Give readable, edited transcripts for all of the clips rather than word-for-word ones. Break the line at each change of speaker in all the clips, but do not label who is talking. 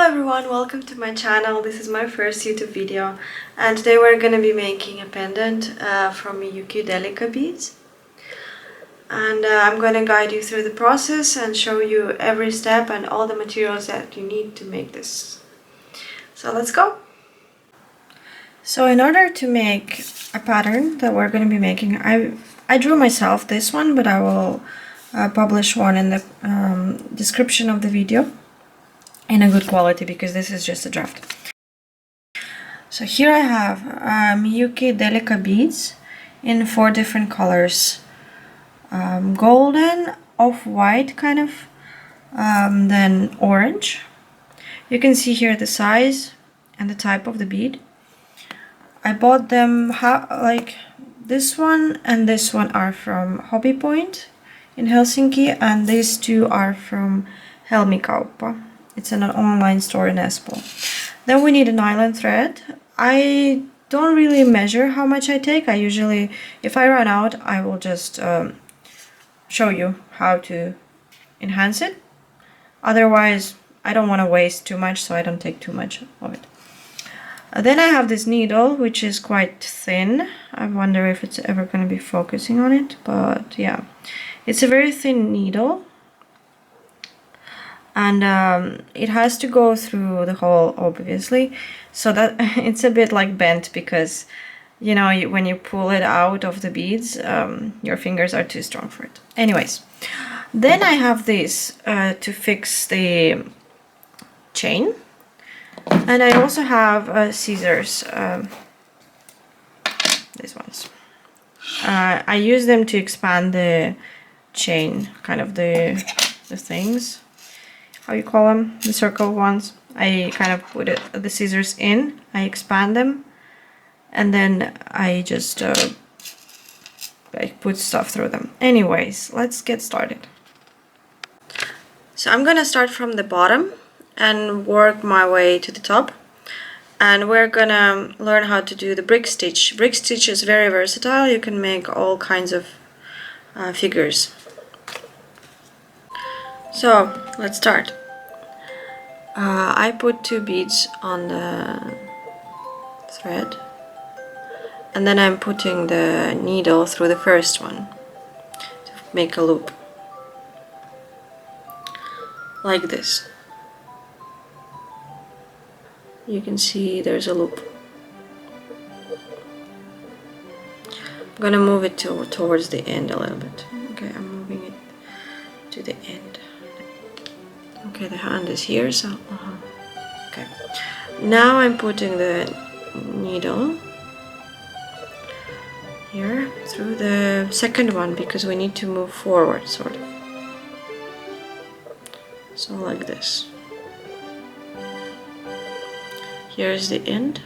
everyone, welcome to my channel. This is my first YouTube video and today we're going to be making a pendant from Miyuki delica beads. And I'm going to guide you through the process and show you every step and all the materials that you need to make this. So let's go! So in order to make a pattern that we're going to be making, I drew myself this one, but I will publish one in the description of the video in a good quality because this is just a draft. So here I have Miyuki delica beads in 4 different colors. Golden, off-white kind of, then orange. You can see here the size and the type of the bead. I bought them, like this one and this one are from Hobby Point in Helsinki, and these two are from Helmikauppa. It's an online store in Espoo. Then we need a nylon thread. I don't really measure how much I take. I usually, if I run out, I will just show you how to enhance it. Otherwise, I don't want to waste too much, so I don't take too much of it. Then I have this needle, which is quite thin. I wonder if it's ever going to be focusing on it, but yeah. It's a very thin needle. And it has to go through the hole, obviously, so that it's a bit like bent because, you know, when you pull it out of the beads, your fingers are too strong for it. Anyways, then I have this to fix the chain, and I also have scissors, these ones. I use them to expand the chain, kind of the things. How you call them, the circle ones. I kind of put the scissors in, I expand them, and then I just I put stuff through them. Anyways, let's get started. So I'm gonna start from the bottom and work my way to the top, and we're gonna learn how to do the brick stitch. Brick stitch is very versatile. You can make all kinds of figures. So let's start. I put 2 beads on the thread, and then I'm putting the needle through the first one to make a loop, like this. You can see there's a loop. I'm gonna move it towards the end a little bit. Okay, I'm moving it to the end. Okay, the hand is here, so okay. Now I'm putting the needle here through the second one because we need to move forward, sort of. So like this. Here's the end,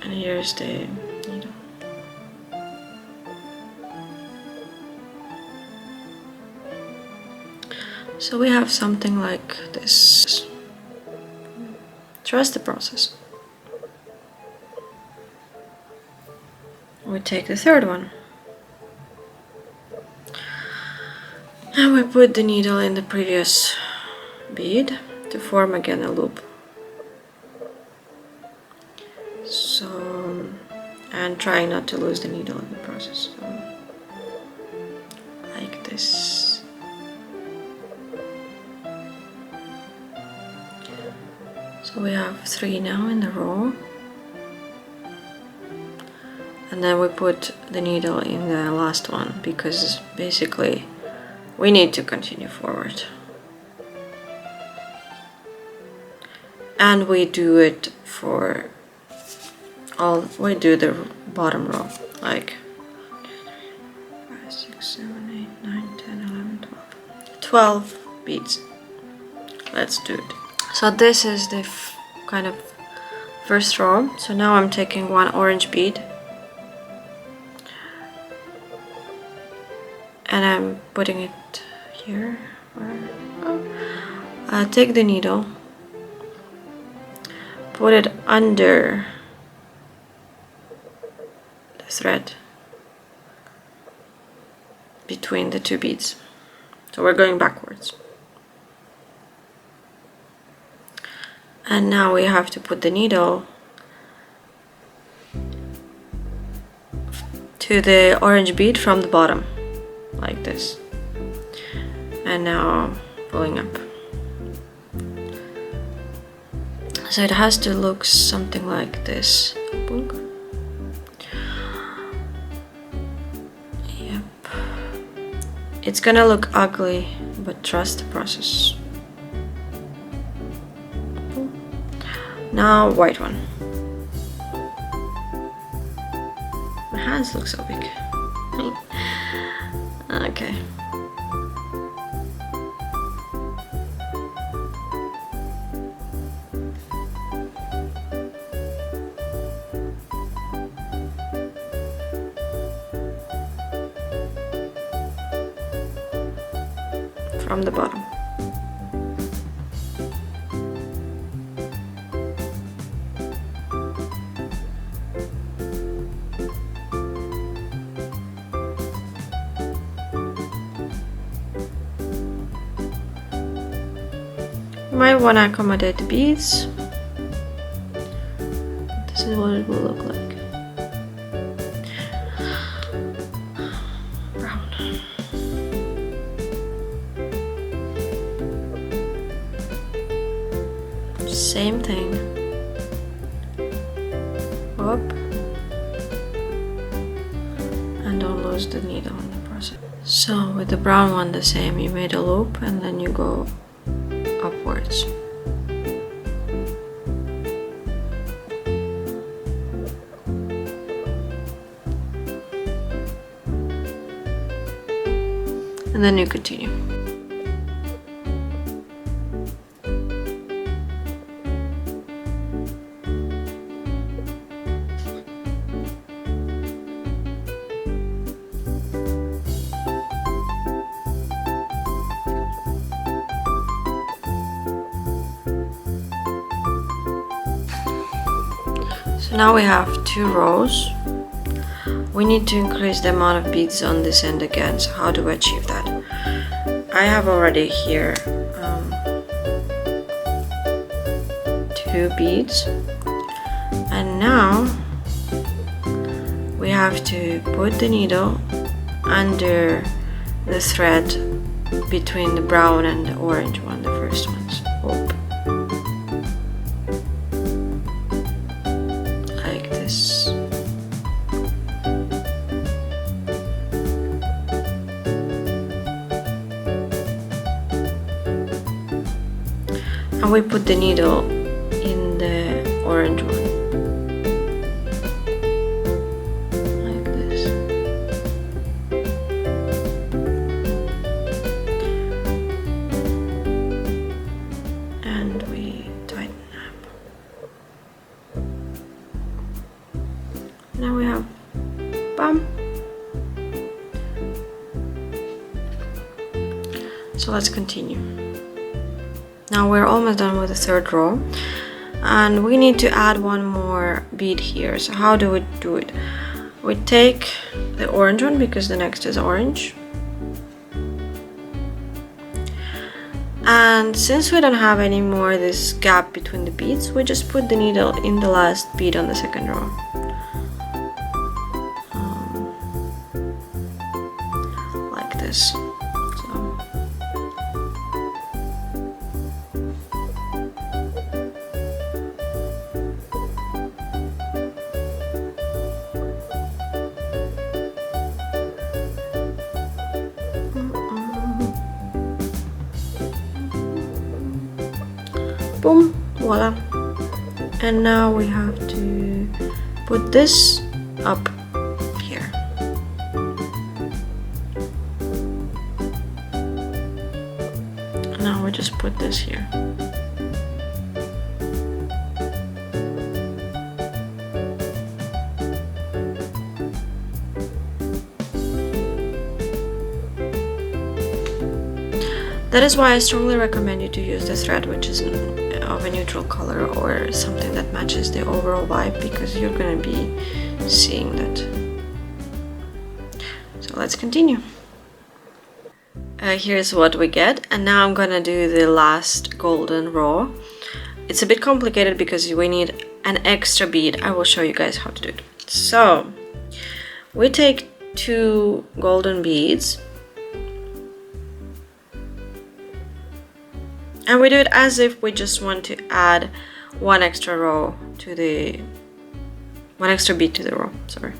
and here's the needle. So we have something like this. Trust the process. We take the third one. And we put the needle in the previous bead to form again a loop. So, and trying not to lose the needle in the process. So, like this. So we have 3 now in the row, and then we put the needle in the last one because basically we need to continue forward. And we do it for we do the bottom row, like 5, 6, 7, 8, 9, 10, 11, 12 beads. Let's do it. So this is the kind of first row. So now I'm taking 1 orange bead and I'm putting it here. Take the needle, put it under the thread between the 2 beads. So we're going backwards. And now we have to put the needle to the orange bead from the bottom, like this. And now pulling up. So it has to look something like this. Yep. It's gonna look ugly, but trust the process. Now white one. My hands look so big. Okay. From the bottom. You might want to accommodate the beads. This is what it will look like. Brown. Same thing. Up. And don't lose the needle in the process. So with the brown one the same, you made a loop and then you go upwards. And then you continue. So now we have 2 rows. We need to increase the amount of beads on this end again. So how do we achieve that? I have already here 2 beads, and now we have to put the needle under the thread between the brown and the orange one, the first ones. Like this. And we put the needle in the orange one. Like this. And we tighten up. Now we have bum. So let's continue. Now we're almost done with the 3rd row, and we need to add one more bead here. So how do we do it? We take the orange one because the next is orange, and since we don't have any more this gap between the beads, we just put the needle in the last bead on the 2nd row. Like this. Boom, voila. And now we have to put this up here. Now we just put this here. That is why I strongly recommend you to use the thread which is of a neutral color or something that matches the overall vibe, because you're gonna be seeing that. So let's continue. Here's what we get, and now I'm gonna do the last golden row, it's a bit complicated because we need an extra bead. I will show you guys how to do it. So we take 2 golden beads and we do it as if we just want to add one extra bead to the row, sorry.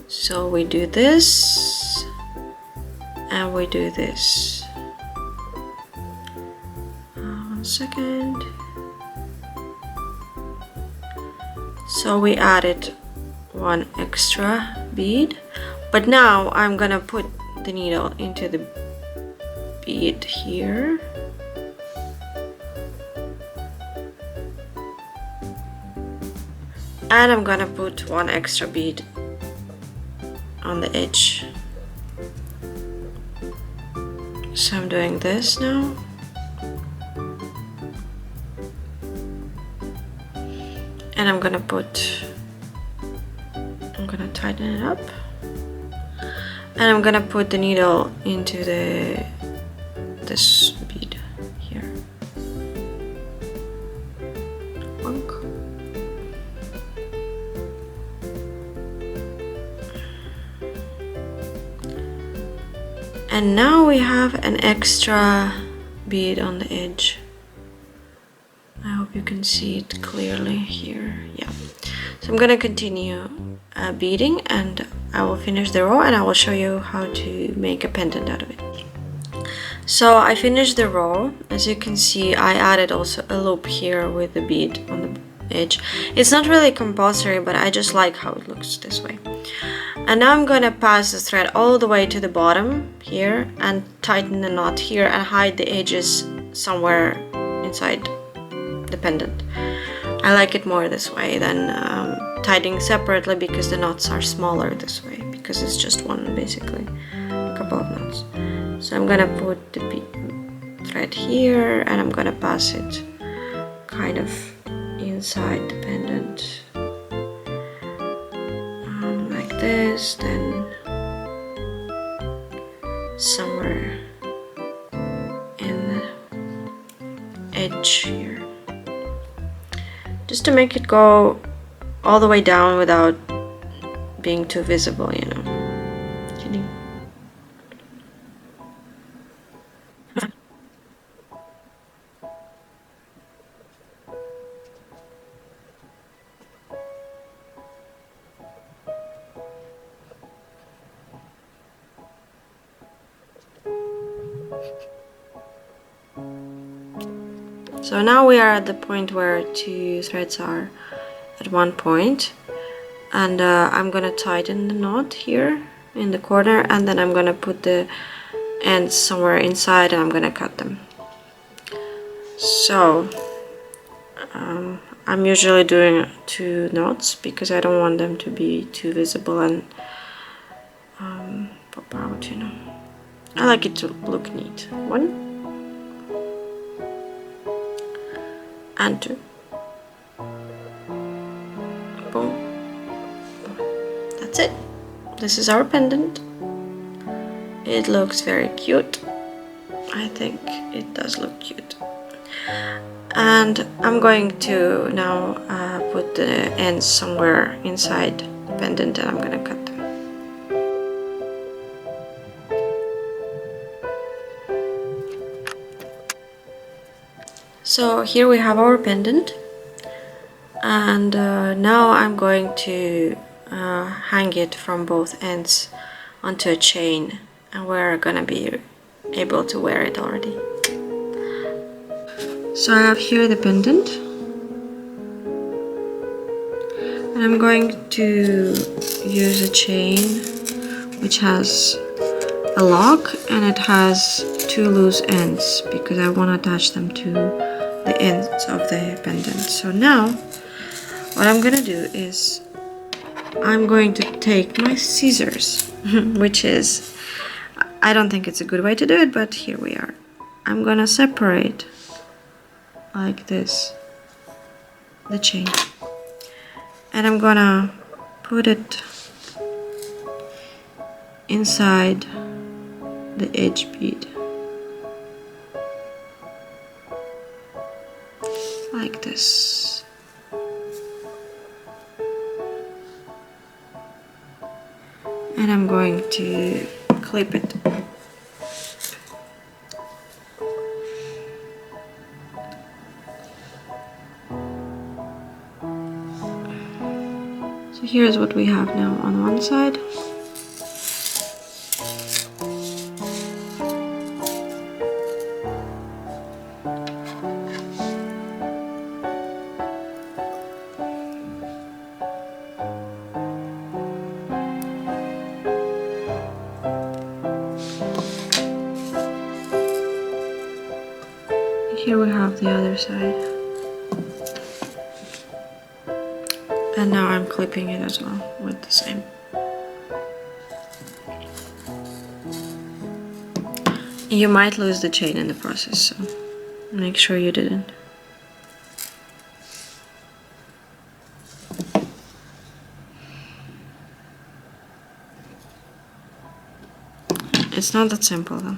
So we do this and we do this. 1 second. So we added 1 extra bead, but now I'm gonna put the needle into the bead here. And I'm gonna put 1 extra bead on the edge. So I'm doing this now. And I'm gonna tighten it up. And I'm gonna put the needle into this bead here. Bonk. And now we have an extra bead on the edge. I hope you can see it clearly here. Yeah. So I'm gonna continue beading and I will finish the row and I will show you how to make a pendant out of it. So I finished the row. As you can see, I added also a loop here with the bead on the edge. It's not really compulsory, but I just like how it looks this way. And now I'm gonna pass the thread all the way to the bottom here and tighten the knot here and hide the edges somewhere inside the pendant. I like it more this way than tightening separately because the knots are smaller this way, because it's just one, basically, a couple of knots. So I'm gonna put the thread here and I'm gonna pass it kind of inside the pendant. Like this, then somewhere in the edge here. Just to make it go all the way down without being too visible, you know. Kidding. So now we are at the point where 2 threads are at one point, and I'm gonna tighten the knot here in the corner, and then I'm gonna put the ends somewhere inside and I'm gonna cut them. So I'm usually doing 2 knots because I don't want them to be too visible and pop out, you know. I like it to look neat. 1 and 2. Boom. That's it. This is our pendant. It looks very cute. I think it does look cute. And I'm going to now put the ends somewhere inside the pendant and I'm gonna cut them. So here we have our pendant, and now I'm going to hang it from both ends onto a chain, and we're gonna be able to wear it already. So I have here the pendant, and I'm going to use a chain which has a lock and it has 2 loose ends because I want to attach them to the ends of the pendant. So now what I'm gonna do is I'm going to take my scissors which is, I don't think it's a good way to do it, but here we are. I'm gonna separate like this the chain and I'm gonna put it inside the edge bead. this. And I'm going to clip it. So here's what we have now on one side. Here we have the other side. And now I'm clipping it as well with the same. You might lose the chain in the process, so make sure you didn't. It's not that simple though.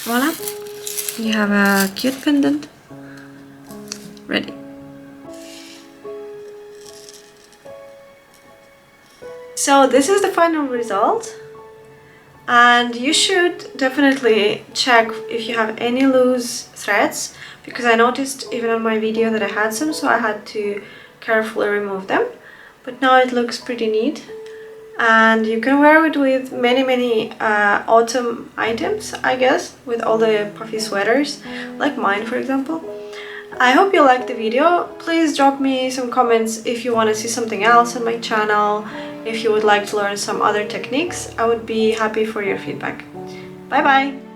Voila! You have a cute pendant ready. So this is the final result, and you should definitely check if you have any loose threads, because I noticed even on my video that I had some, so I had to carefully remove them. But now it looks pretty neat, and you can wear it with many autumn items, I guess, with all the puffy sweaters, like mine for example. I hope you liked the video. Please drop me some comments if you want to see something else on my channel, if you would like to learn some other techniques. I would be happy for your feedback. Bye bye!